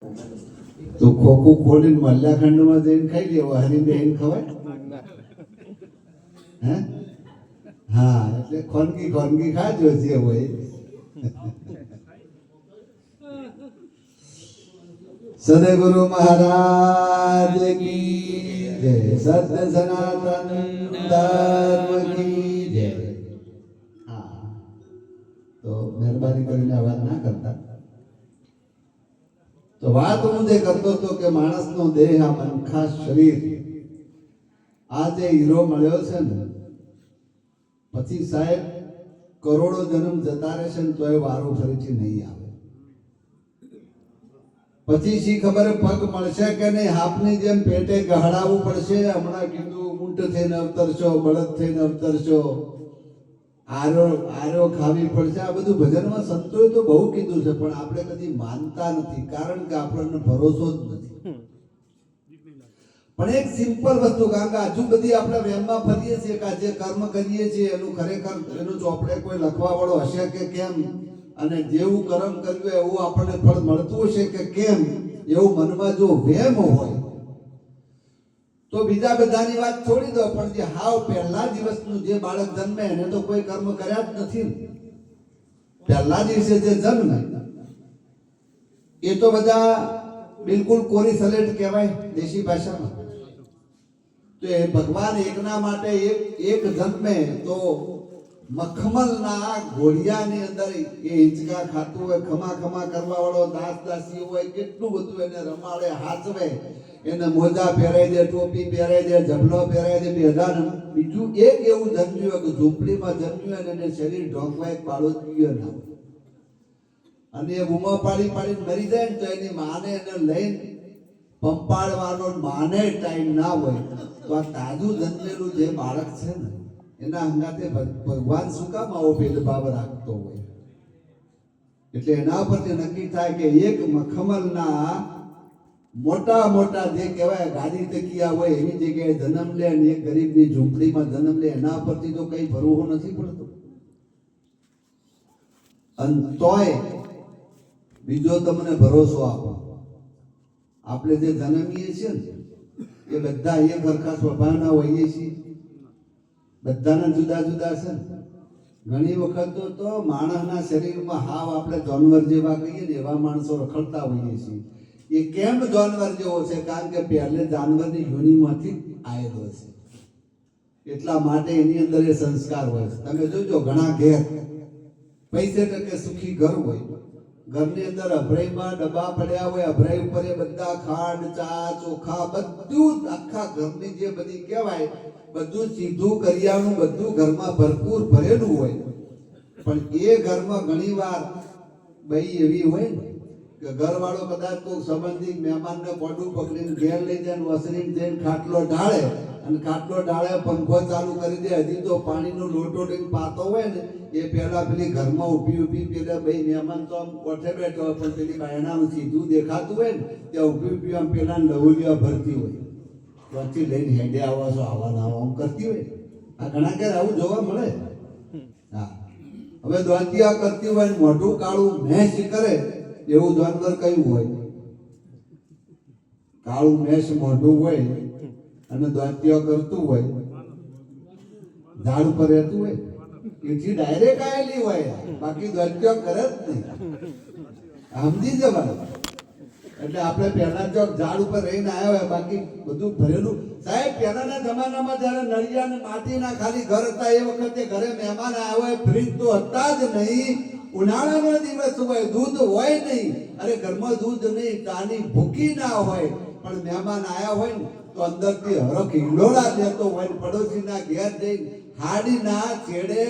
તો ખોખું ખોલીને મલ્લાખંડમાં જઈને ખાઈ લેવો, હરી બેન ખવાય? હે? હા, એટલે ખોનગી ખોનગી ખાજો જે હોય. સદગુરુ મહારાજ કી જય, સત્ય સનાતન ધર્મ કી જય. હા, તો મહેરબાની કરીને અવાજ ના કરતા. તો વાત હું જે કરતો હતો કે માણસનો દેહ, આ મનખા શરીર, આ જે હીરો મળ્યો છે ને, પછી સાહેબ કરોડો જન્મ જતા રહેશે ને તોય વારો ફરીથી નહીં આવે. પછી શી ખબર પગ મળશે કે નહીં, હાપની જેમ પેટે ગહડાવવું પડશે. હમણાં કીધું ઊંટ થઈને અવતરશો, બળદ થઈને અવતરશો, આરો ખાવી પડશે. આ બધું ભજનમાં સંતોએ તો બહુ કીધું છે, પણ આપણે કદી માનતા નથી, કારણ કે આપણને ભરોસો જ નથી. પણ એક સિમ્પલ વસ્તુ, કારણ કે હજુ બધી આપણે વહેમમાં ફરીએ છીએ કે જે કર્મ કરીએ છીએ એનું ખરેખર એનું ચોપડે કોઈ લખવા વાળો હશે કે કેમ, અને જેવું કર્મ કર્યું એવું આપણને ફળ મળતું હશે કે કેમ, એવું મનમાં જો વહેમ હોય તો બીજા બધાની વાત છોડી દો. પણ જે હાવ પહેલા દિવસનું જે બાળક જન્મે એને તો કોઈ કર્મ કર્યા જ નથી. પહેલા દિવસે જે જન્મે એ તો બધા બિલકુલ કોરી સલેટ કહેવાય દેશી ભાષામાં. તો એ ભગવાન એકના માટે એક જન્મે તો મખમલના ઘોડિયાની અંદર એ હિંચકા ખાતું હોય, ખમા ખમા કરવા વાળો દાસ દાસી હોય, કેટલું બધું એને રમાડે, હાચવે, એને મોજા પહેરાઈ દે, ટોપી પહેરાઈ દે, જબલો પહેરાઈ દે. બેધાન બીજું એક એવું જન્મ્યું કે ઝૂંપડીમાં જન્મ્યું અને એને શરીર ઢોંકવાય પાડો પીયો ના હોય, અને એ બૂમો પાડી પાડીને મરી જાય ને તો એની માને એને લઈને પંપાડવાનો માને ટાઈમ ના હોય. તો આ તાજું જન્મેલું જે બાળક છે ને એના અંગાતે ભગવાન શું કામ આવો ભેદભાવ રાખતો હોય? એટલે એના પરથી નક્કી થાય કે એક મખમલના મોટા મોટા જે કહેવાય ગાડી તકિયા હોય એવી જગ્યાએ જન્મ લે અને એક ગરીબની ઝૂંપડીમાં જન્મ લે, એના પરથી તો કઈ ભરવો નથી પડતો. અને તોય બીજો તમને ભરોસો આપો, આપણે જે જન્મીએ છીએ ને એ બધા એક સરખા સ્વભાવના હોઈએ છીએ, બધાના જુદા જુદા છે. ઘણી વખત તો માણસના શરીરમાં હાવ આપણે જાનવર જેવા કહીએ ને એવા માણસો રખડતા હોઈએ છીએ. એ કેમ જાનવર જેવો છે? કારણ કે પહેલે જાનવરની યોનિમાંથી આવેલો છે, એટલા માટે એની અંદર એ સંસ્કાર હોય છે. તમે જોજો ઘણા ઘેર પૈસે ટકે સુખી ઘર હોય, ઘરની અંદર અભરાઈમાં ડબ્બા પડ્યા હોય, અભરાઈ ઉપર એ બધા ખાંડ, ચા, ચોખા બધું આખા ઘરની જે બધી કહેવાય બધું સીધું કરિયાણું બધું ઘરમાં ભરપૂર ભરેલું હોય. પણ એ ઘરમાં ઘણી વાર બઈ એવી હોય ને કે ઘરવાળો કદાચ કોઈ સંબંધી મહેમાનને પોડું પકડીને ઘેર લઈ જાય, વસરીને જઈને ખાટલો ઢાળે, અને ખાટલો ઢાળે પંખો ચાલુ કરી દે, હજી તો પાણીનો લોટો લઈને પાતો હોય ને એ પેલા પેલી ઘરમાં ઊભી પેલા ભાઈ મહેમાન તો આમ કોઠે બેઠો હોય, પણ પેલી બાયણાનું સીધું દેખાતું હોય ને ત્યાં ઊભી આમ પેલા લવલિયા ભરતી હોય, ત્યાંથી લઈને હેડે આવો છો આવા આમ કરતી હોય. આ ઘણા ઘેર આવું જોવા મળે. હા, હવે દ્વાંતિયા કરતી હોય મોઢું કાળું મેશ કરે એવું જાનવર કયું હોય? કાળું મેશ મોઢું હોય અને દ્વાંતિયા કરતું હોય, ઝાડ પર રહેતું હોય, એથી ડાયરેક્ટ આવેલી હોય, બાકી દ્વાંતિયા કરે જ નહીં. સમજી જવાનું. એટલે આપણે પહેલા જો ઝાડ ઉપર રહીને આવ્યા હોય, બાકી બધું ભરેલું. સાહેબ પહેલાના જમાનામાં જયારે નળિયા અને માટીના ખાલી ઘર હતા એ વખતે ઘરે મહેમાન આવ્યા હોય, ફ્રીજ તો હતા જ નહીં, ઉનાળાનો દિવસ હોય, દૂધ હોય નહીં, અરે ઘરમાં દૂધ નહીં, ચાની ભૂકી ના હોય, પણ મહેમાન આવ્યા હોય ને તો અંદરથી હરખ હિલોળા દેતો હોય, પડોશીના ઘેર જઈને હાડીના છેડે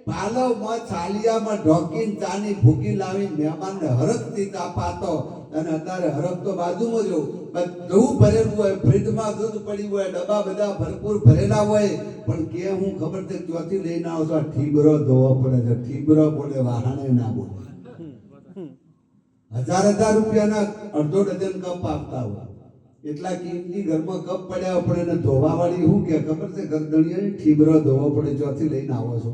પાલવમાં ચાલિયામાં ઢોકીને ચાની ભૂકી લાવી મહેમાનને હરખથી ચા પાતો. અને અત્યારે હરખ તો બાજુમાં જ બધું ભરેલું હોય, ફ્રીજમાં દૂધ પડ્યું હોય, ડબ્બા બધા ભરપૂર ભરેલા હોય, પણ કે હું ખબર છે ચોથી લઈને આવો છો, ઠીબરો ધોવો પડે છે. ઠીબરો બોલે, વાહણે ના બોલે. 1000 રૂપિયાના અડધો ડઝન કપ આપતા હોય, એટલા કિંમતી ઘરમાં કપ પડ્યા પડે ને ધોવા વાળી શું કે ખબર છે? ગરદણીયા ઠીબરો ધોવો પડે, ચોથી લઈને આવો છો.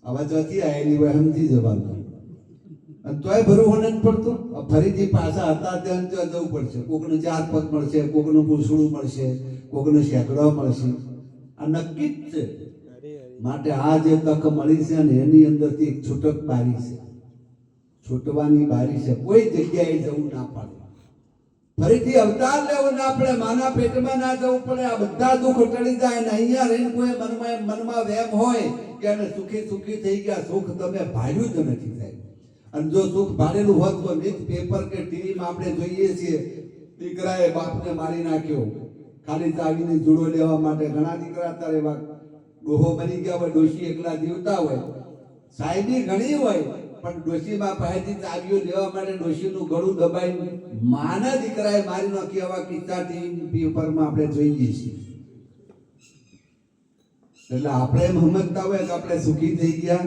હવે ચોથી આવેલી હોય, સમજી જવાનું. અને તોય ભરવું નથી પડતું. ફરીથી પાછા હતા ત્યાં જવું પડશે. કોકને 4 પગ મળશે, કોકનું પૂછડું મળશે, કોકને સેંકડો મળશે. આ નક્કી જ છે. માટે આ જે તક મળી છે ને એની અંદરથી એક છૂટક બારી છે, છૂટવાની બારી છે. કોઈ જગ્યાએ જવું ના પડે, ફરીથી અવતાર લેવો ના પડે, માના પેટમાં ના જવું પડે. આ બધા દુઃખ ટળી જાય ને અહીંયા રહીને કોઈ મનમાં વેમ હોય કે અમે સુખી સુખી થઈ ગયા, સુખ તમે ભાડ્યું જ નથી થાય. અને જો સુખ ભાડેલું હોત તો નીત પેપર કે ટીવીમાં આપણે જોઈએ છીએ, દીકરાએ બાપને મારી નાખ્યો ખાલી ચાવીને જુડો લેવા માટે. ઘણા દીકરા અત્યારે એવા ડોહો બની ગયા હોય, ડોશી એકલા જીવતા હોય, સાહેબી ઘણી હોય, પણ ડોશીમાં પાસેથી ચાવીઓ લેવા માટે ડોશીનું ગળું દબાઈ માના દીકરાએ મારી નાખી. આવા કિસ્સા ટીવી પેપરમાં આપણે જોઈએ છીએ. એટલે આપણે એમ સમજતા હોય કે આપણે સુખી થઈ ગયા,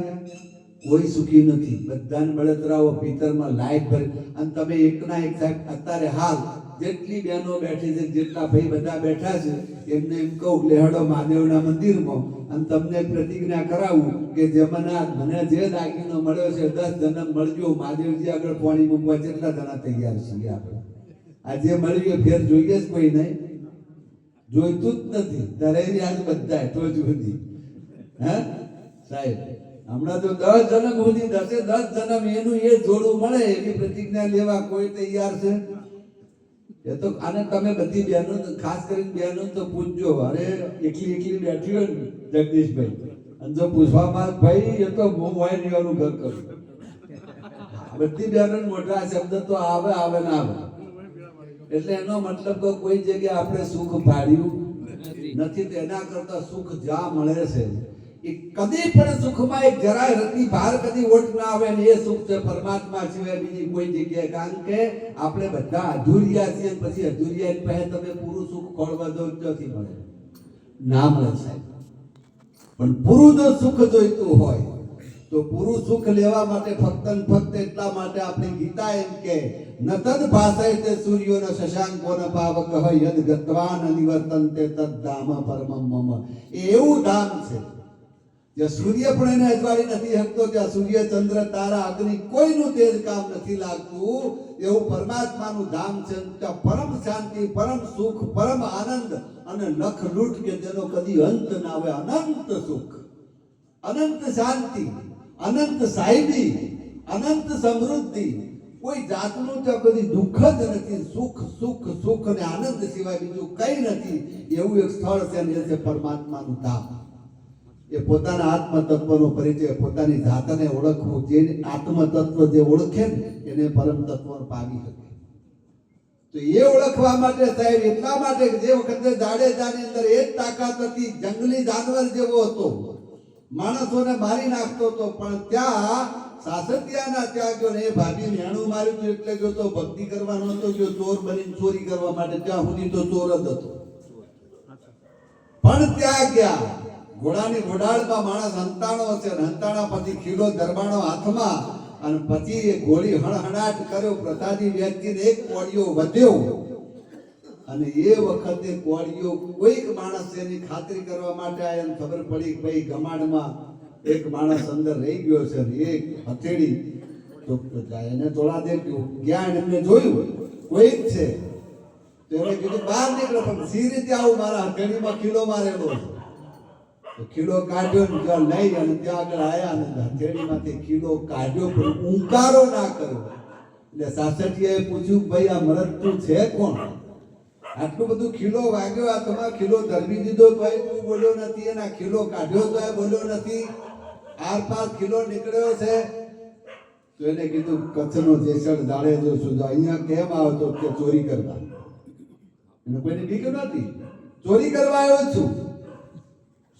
કોઈ સુખી નથી. બધાને બળતરાઓ પિત્તરમાં લાઈટ ભરી. અને તમે એકના એક સાહેબ અત્યારે હાલ જેટલી બહેનો બેઠી છે, જેટલા ભાઈ બધા બેઠા છે, એમને એમ કહું લેહડો મહાદેવના મંદિરમાં અને તમને પ્રતિજ્ઞા કરાવું કે મને જે દાગીનો મળ્યો છે 10 જન્મ મળજો, મહાદેવજી આગળ પાણી મૂકવા જેટલા જણા તૈયાર છીએ આપણે. આ જે મળ્યું ફેર જોઈએ જ કોઈ નહીં, જોઈતું જ નથી. ધરેલી આજ બધા તો સુધી હે સાહેબ હમણાં તો 10 જન્મ સુધી 10 જન્મ એનું એ જોડું મળે એવી પ્રતિજ્ઞા લેવા કોઈ તૈયાર છે? એ તો આને તમે બધી બહેનો, ખાસ કરીને બહેનો તો પૂછજો. અરે એકલી બેઠી હોય ને જગદીશભાઈ, અને જો પૂછવામાં ભાઈ એ તો હું વાય લેવાનું ઘર કરું, બધી બહેનો મોટા શબ્દ તો આવે ના આવે. એટલે એનો મતલબ કે કોઈ જગ્યાએ આપણે સુખ ભાડ્યું નથી. તો એના કરતા સુખ જ્યાં મળે છે એ કદી પણ સુખમાં એક જરાય રતી ભાર કદી ઓટ ના આવે ને એ સુખ છે પરમાત્મા સિવાય બીજી કોઈ જગ્યાએ. કારણ કે આપણે બધા અધૂરિયા છીએ, પછી અધૂરિયા પહે તમે પૂરું સુખ ખોળવા દો નથી મળે, ના મળે સાહેબ. પણ પૂરું જો સુખ જોઈતું હોય તો પૂરું સુખ લેવા માટે ફક્ત ને ફક્ત એટલા માટે આપણી ગીતા એમ કે નતદ ભાષાય તે સૂર્યોનો શશાંકોનો પાવક હોય યદ ગત્વાન નિવર્તન્તે તદ ધામ પરમમ મમ. એવું ધામ છે જ્યાં સૂર્ય પણ એને અજવાળી નથી શકતો, ત્યાં સૂર્ય ચંદ્ર તારા અગ્નિ કોઈનું તેજ કામ નથી લાગતું. એવું પરમાત્માનું ધામ છે. ત્યાં પરમ શાંતિ, પરમ સુખ, પરમ આનંદ અને લખ લૂટ કે જેનો કદી અંત ના આવે. અનંત સુખ, અનંત શાંતિ, અનંત સાહેબી, અનંત સમૃદ્ધિ, કોઈ જાતનું ત્યાં કદી દુઃખ જ નથી. સુખ સુખ સુખ અને આનંદ સિવાય બીજું કઈ નથી. એવું એક સ્થળ છે અને એ છે પરમાત્માનું ધામ. એ પોતાના આત્મ તત્વનો પરિચય, પોતાની જાતને ઓળખવું. જે આત્મ તત્વ જે ઓળખે ને એને પરમ તત્વ પામી શકે. તો એ ઓળખવા માટે સાહેબ એટલા માટે જે વખતે જાડેજાની અંદર એ જ તાકાત હતી, જંગલી જાનવર જેવો હતો, માણસોને મારી નાખતો હતો, પણ ત્યાં સાસતિયાના ત્યાં ગયો ને એ ભાભી નેણું માર્યું હતું એટલે ગયો તો ભક્તિ કરવાનો હતો, ગયો ચોર બનીને ચોરી કરવા માટે. ત્યાં સુધી તો ચોર જ હતો, પણ ત્યાં ગયા ઘોડાની ઘોડાળમાં માણસ હંતાણો છે, હંતાણા પછી ખીલો દરબાણો હાથમાં, અને પછી એ ઘોડી હણહણાટ કર્યો. પ્રસાદી વેચીને એક કોળિયો વધ્યો, અને એ વખતે કોળિયો કોઈક માણસ એની ખાતરી કરવા માટે આયા, ખબર પડી કે ભાઈ ગમાડમાં એક માણસ અંદર રહી ગયો છે. એક હથેળી તો એને તોડા દે ગયા, એમને જોયું કોઈક છે તો એને કીધું બહાર નીકળો. પણ સી રીતે આવું, મારા હથેળીમાં ખીલો મારેલો છે. તો ખીલો કાઢ્યો ને ત્યાં લઈ અને ત્યાં આગળ આવ્યા અને હથેળીમાંથી ખીલો કાઢ્યો, પણ ઉંકારો ના કર્યો. એટલે સાસઠિયાએ પૂછ્યું ભાઈ આ મરતું છે કોણ? આટલું બધું ખીલો વાગ્યો, આ તમારે ખીલો ધરવી દીધો તોય તું બોલ્યો નથી, અને ખીલો કાઢ્યો તોય બોલ્યો નથી, આર પાર ખીલો નીકળ્યો છે. તો એને કીધું કચ્છનો જેસર જાડે જો છું, અહીંયા કેમ આવતો કે ચોરી કરવા? એને કોઈની બીક નથી, ચોરી કરવા આવ્યો છું.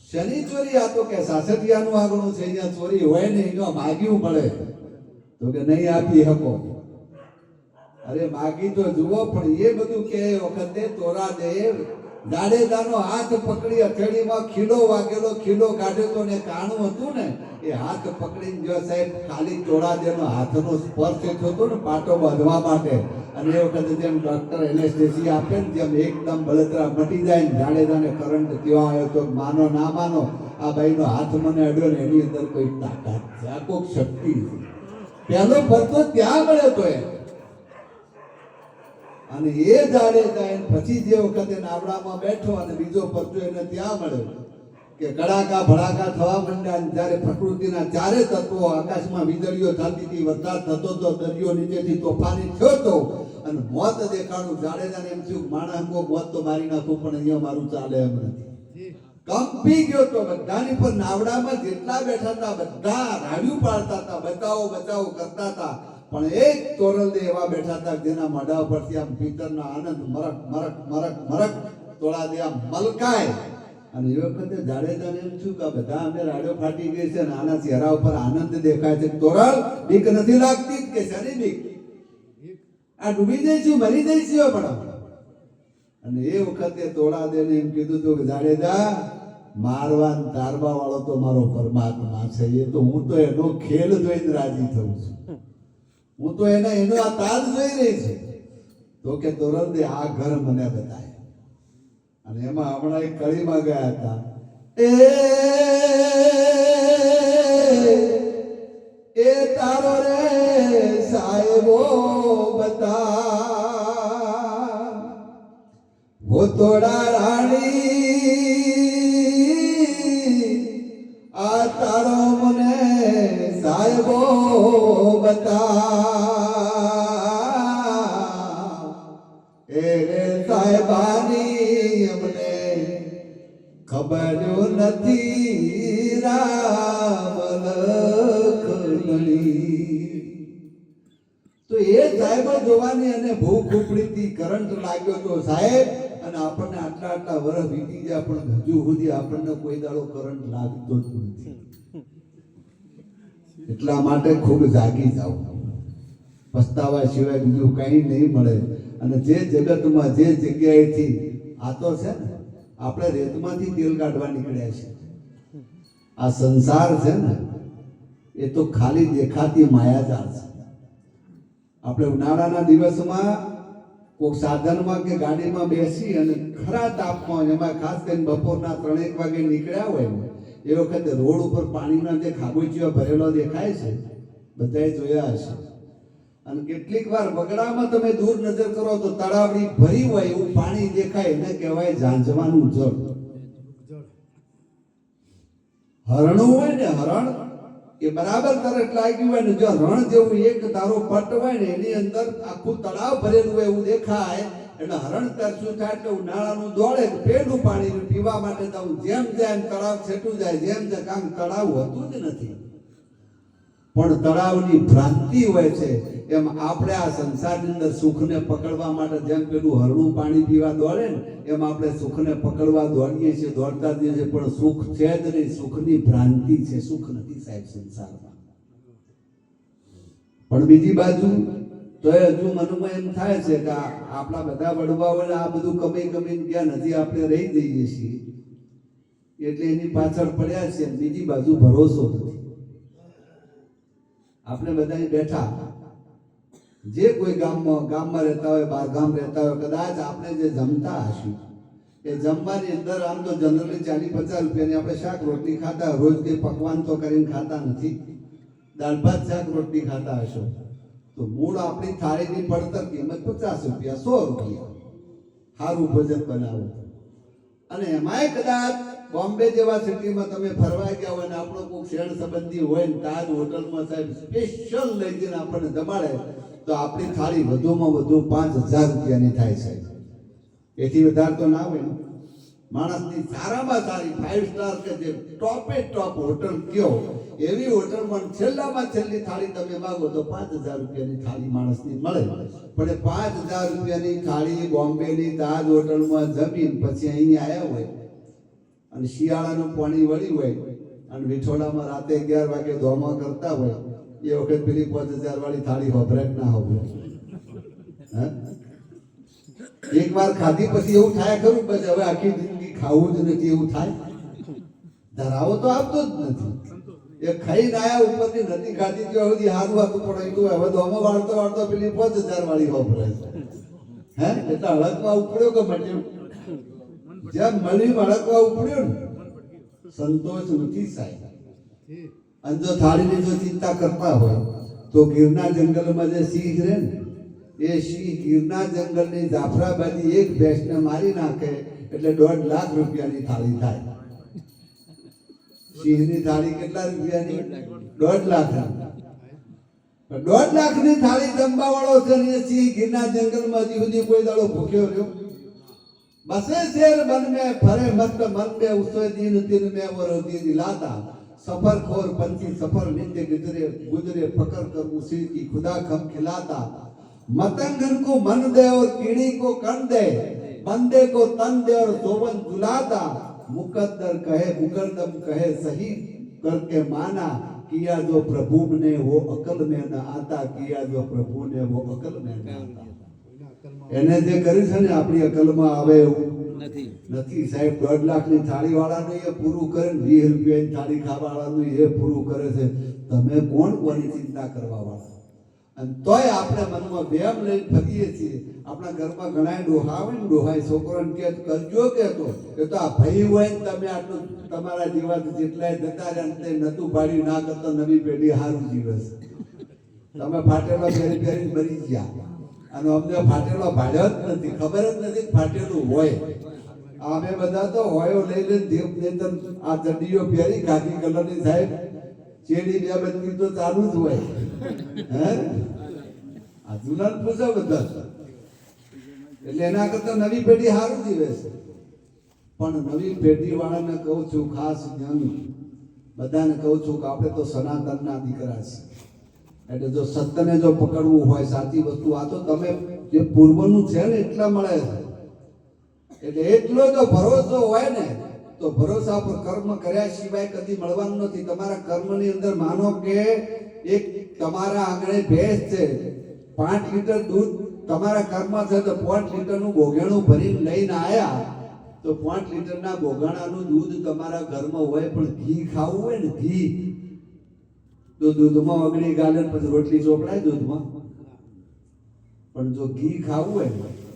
શની ચોરી? આ તો કે સાસઠિયાનું આગળનું છે, અહીંયા ચોરી હોય ને અહીંયા માગ્યું મળે. તો કે નહીં આપી શકો. અરે માગી તો જુઓ, પણ એ બધું કે વખતે તોરા દે જાડેજાનો હાથ પકડી હથેળીમાં ખીલો વાગેલો, ખીલો કાઢ્યો તો ને કાણું હતું ને એ હાથ પકડીને જો સાહેબ ખાલી ચોરાદેનો હાથનો સ્પર્શ થયો હતો ને પાટો બાંધવા માટે. અને એ વખતે જેમ ડોક્ટર એનેસ્થેસિયા આપે ને તેમ એકદમ બળતરા મટી જાય ને જાડેજાને કરંટ ત્યાં આવ્યો તો માનો ના માનો આ ભાઈનો હાથ મને અડ્યો ને એની અંદર કોઈ તાકાત છે, આ કોઈક શક્તિ છે. પહેલો પરચો ત્યાં મળ્યો તો અને એ જાડેજા એને પછી જે વખતે નાવડામાં બેઠો અને બીજો પરચો એને ત્યાં મળ્યો કે કડાકા ભડાકા થવા માંડ્યા અને જ્યારે પ્રકૃતિના ચારે તત્વો આકાશમાં વીજળીઓ થતી હતી, વરસાદ થતો હતો, દરિયો નીચેથી તોફાની થયો હતો અને મોત દેખાડું. જાડેજાને એમ થયું માણસ મોત તો મારી નાખું પણ અહીંયા મારું ચાલે એમ નથી. કંપી ગયો તો બધાની પર નાવડામાં જેટલા બેઠા હતા બધા રાડ્યું પાડતા હતા, બચાવો બચાવો કરતા હતા, પણ એક તોરલદે એવા બેઠા હતા જેના મોઢા પરથી આમ પિત્તરના આનંદ મરક મરક મરક મરક તોળાદે આમ મલકાય. અને એ વખતે જાડેજાને એમ થયું કે બધા અમે રાડ્યો ફાટી ગઈ છે અને આના ચહેરા ઉપર આનંદ દેખાય છે. તોરલ બીક નથી લાગતી કે શની બીક? આ ડૂબી જઈશું, મરી જઈશું પણ. અને એ વખતે તોળાદેને એમ કીધું હતું કે જાડેજા, મારવાન તારવા વાળો તો મારો પરમાત્મા છે, એ તો હું તો એનો ખેલ જોઈને રાજી થઉં છું, હું તો એનો આ તાલ જોઈ રહી છું. તો કે તોરલદે આ ઘર મને બતાય. અને એમાં હમણાં એક કળીમાં ગયા હતા, એ તારો રે સાહેબો બતા वो तोड़ा राणी आ तारो मने साहेबो बता ए साहेबानी अमने खबर નથી રામ લખણી. તો એ સાહેબ જોવાની અને ભૂખ ઉપડીથી કરંટ લાગ્યો તો સાહેબ, અને આપણને આટલા આટલા વર્ષ વીતી ગયા પણ હજુ સુધી આપણને કોઈ દાડો કરંટ લાગતો જ નથી. એટલા માટે ખૂબ જાગી જાઓ, પસ્તાવા સિવાય બીજું કંઈ નહીં મળે. અને જે જગતમાં જે જગ્યાએથી આ તો છે ને, આપણે રેતમાંથી તેલ કાઢવા નીકળ્યા છે. આ સંસાર છે ને એ તો ખાલી દેખાતી માયાજાળ છે. આપણે ઉનાળાના દિવસમાં કોઈ સાધનમાં કે ગાડીમાં બેસી અને ખરા તાપમાં, એમાં ખાસ કરીને બપોરના 3-1 વાગે નીકળ્યા હોય એ વખતે રોડ ઉપર પાણીના જે ખાબોચીઓ ભરેલો દેખાય છે, બધાએ જોયા હશે. અને કેટલીક વાર બગડામાં તમે દૂર નજર કરો તો તળાવડી ભરી હોય એવું પાણી દેખાય, એને કહેવાય ઝાંઝવાનું જળ. હરણું હોય ને, હરણ એ બરાબર તરત લાગ્યું હોય ને, જો રણ જેવું એક તારો પટ હોય ને એની અંદર આખું તળાવ ભરેલું હોય એવું દેખાય, એટલે હરણ તર શું થાય કે ઉનાળાનું દોડે પેલું પાણી પીવા માટે તો જેમ જેમ તળાવ છેટું જાય, જેમ જેમ કામ તળાવ હોતું જ નથી પણ તળાવની ભ્રાંતિ હોય છે. એમ આપણે આ સંસારની અંદર સુખને પકડવા માટે જેમ પેલું હરણું પાણી પીવા દોડે ને, એમ આપણે સુખને પકડવા દોડીએ છીએ, દોડતા જઈએ છીએ, પણ સુખ છે જ નહીં, સુખની ભ્રાંતિ છે, સુખ નથી સાહેબ સંસારમાં. પણ બીજી બાજુ તો હજુ મનમાં એમ થાય છે કે આપણા બધા વડવાઓને આ બધું કમાઈ કમાઈને ગયા નથી, આપણે રહી જઈએ છીએ એટલે એની પાછળ પડ્યા છે. બીજી બાજુ ભરોસો નથી. આપણે બધા બેઠા, જે કોઈ ગામમાં રહેતા હોય, બહાર ગામ રહેતા હોય, કદાચ આપણે જે જમતા હશું એ જમવાની અંદર આમ તો જનરલી 40-50 રૂપિયાની આપણે શાક રોટલી ખાતા, રોજ કંઈ પકવાન તો કરીને ખાતા નથી, દાળ ભાત શાક રોટલી ખાતા હશો, તો મૂળ આપણી થાળીની પડતર કિંમત 50 રૂપિયા, 100 રૂપિયા સારું ભોજન બનાવો. અને એમાંય કદાચ બોમ્બે જેવા સિટીમાં તમે ફરવા ગયા હોય ને આપણો કોઈ શેર સંબંધી હોય ને તાજ હોટલમાં સાહેબ સ્પેશિયલ લઈ જઈને આપણને જમાડે તો આપણી થાળી વધુમાં વધુ 5000 રૂપિયાની થાય સાહેબ. એથી વધારે તો ના હોય. માણસની સારામાં સારી 5 સ્ટાર કે જે ટોપે ટોપ હોટલ કયો એવી હોટલમાં છેલ્લામાં છેલ્લી થાળી તમે માંગો તો 5000 રૂપિયાની થાળી માણસની મળે. પણ એ 5000 રૂપિયાની થાળી બોમ્બેની તાજ હોટલમાં જમીન પછી અહીં આવ્યા હોય અને શિયાળાનું પાણી વળી હોય અને વિઠોડામાં રાતે 11 વાગે ધોમા કરતા હોય, એ વખત પેલી 5000 વાળી થાળી હોભરાટ ના હોય. એક વાર ખાધી પછી એવું થાય ખરું પછી હવે આખી જિંદગી ખાવું જ નથી એવું થાય? ધરાવો તો આપતો જ નથી. એ ખાઈને આયા ઉપરથી નથી ખાધી ત્યાં સુધી હારું હતું પણ હવે ધોમો વાળતો વાળતો પેલી 5000 વાળી હોભરાય છે. એટલે હળકમાં ઉપડ્યો કે મટ્યો? જેમ મળી હળકવા ઉપડ્યો ને સંતોષ નથી સાહેબ. અને જો થાળીની જો ચિંતા કરતા હોય તો ગીરના જંગલમાં જે સિંહ રહે ને એ સિંહ ગીરના જંગલની જાફરાબાદી એક ભેંસને મારી નાખે એટલે 1.5 લાખ રૂપિયાની થાળી થાય. સિંહની થાળી કેટલા રૂપિયાની? 1.5 લાખ. 1.5 લાખની થાળી જમવા વાળો છે ને એ સિંહ ગીરના જંગલમાં હજી સુધી કોઈ દાડો ભૂખ્યો રહ્યો? बसे शेर मन में फरे मस्त मन में उसो दिन दिन में वो रोजी दिलाता सफर खोर पंछी सफर नित्य गुजरे गुजरे फकर कर उसी की खुदा खम खिलाता मतंगन को मन दे और कीड़ी को कण दे बंदे को तन दे और सोवन झुलाता मुकद्दर कहे मुकद्दम कहे सही करके माना किया जो प्रभु ने वो अकल में न आता किया जो प्रभु ने वो अकल में न आता. એને જે કર્યું છે ને આપણી અકલમાં આવે એવું નથી સાહેબ. 1.5 લાખની થાળી વાળાનું એ પૂરું કરે ને 20 રૂપિયાની થાળી ખાવા વાળાનું એ પૂરું કરે છે. તમે કોણ કોની ચિંતા કરવા વાળા? અને તોય આપણે મનમાં બેમ લઈને ફરીએ છીએ. આપણા ઘરમાં ઘણા ડોહા હોય ને ડોહાય છોકરાને કે કરજો કે તો એ તો આ ભાઈ હોય ને તમે આટલું તમારા જેવા જેટલાય જતા રહ્યા ને નતું પાડ્યું ના કરતા નવી પેઢી સારું જીવે છે. તમે ફાટેલા પહેરી પહેરી મરી ગયા અને અમને ફાટેલો ભાડ્યો જ નથી, ખબર જ નથી ફાટેલું હોય. અમે બધા તો હોયો લઈ લઈને દેવ દેતન આ ચડીઓ પહેરી ખાકી કલરની સાહેબ ચેડી બે બધી તો ચાલુ જ હોય. હે આ જૂના પૂછો બધા એટલે એના કરતા નવી પેઢી સારું જીવે છે. પણ નવી પેઢી વાળાને કહું છું, ખાસ યંગ બધાને કહું છું કે આપણે તો સનાતનના દીકરા છીએ. એટલે જો સત્યને જો પકડવું હોય સાચી વસ્તુ આ તો તમે જે પૂર્વનું છે ને એટલા મળે છે. એટલે એટલો જો ભરોસો હોય ને તો ભરોસા પર કર્મ કર્યા સિવાય કદી મળવાનું નથી. તમારા કર્મની અંદર માનો કે એક તમારા આંગણે ભેંસ છે, 5 લીટર દૂધ તમારા કર્મ છે તો 5 લીટરનું બોઘેણું ભરીને લઈને આયા તો 5 લીટરના બોઘાણાનું દૂધ તમારા ઘરમાં હોય પણ ઘી ખાવું હોય ને ઘી તો દૂધમાં વગડી ગાલે પછી રોટલી ચોપડાય દૂધમાં. પણ જો ઘી ખાવું હોય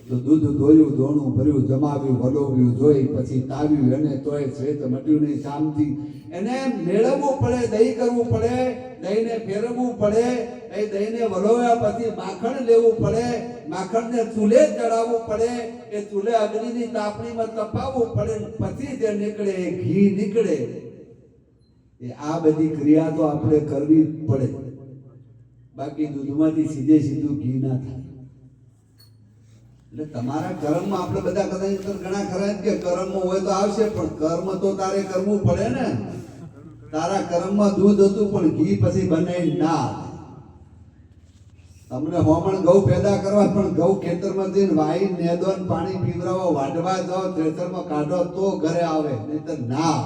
તો દૂધ ધોયું દોણું ભર્યું જમાવ્યું વલોવ્યું જોઈ પછી તાવ્યું અને તોય શ્વેત મટ્યું નહીં શામથી એને મેળવવું પડે, દહીં કરવું પડે, દહીંને ફેરવવું પડે, એ દહીંને વલોવ્યા પછી માખણ લેવું પડે, માખણને ચૂલે ચડાવવું પડે, એ ચૂલે અગ્નિની તાપણીમાં તપાવવું પડે પછી જે નીકળે એ ઘી નીકળે. આ બધી ક્રિયા તો આપણે કરવી પડે, બાકી દૂધમાંથી સીધે સીધું ઘી ના થાય. એટલે તમારા કર્મમાં આપણે બધા કદાચ ઘણા ખરા કે કર્મ હોય તો આવશે પણ કર્મ તો તારે કરવું પડે ને. તારા કર્મમાં દૂધ હતું પણ ઘી પછી બનાવી ના. તમને હોમણ ઘઉં પેદા કરવા પણ ઘઉં ખેતરમાં જઈને વાઈ નેદો પાણી પીવરાવો વાઢવા જાઓ થ્રેસરમાં કાઢો તો ઘરે આવે, નહીં તો ના.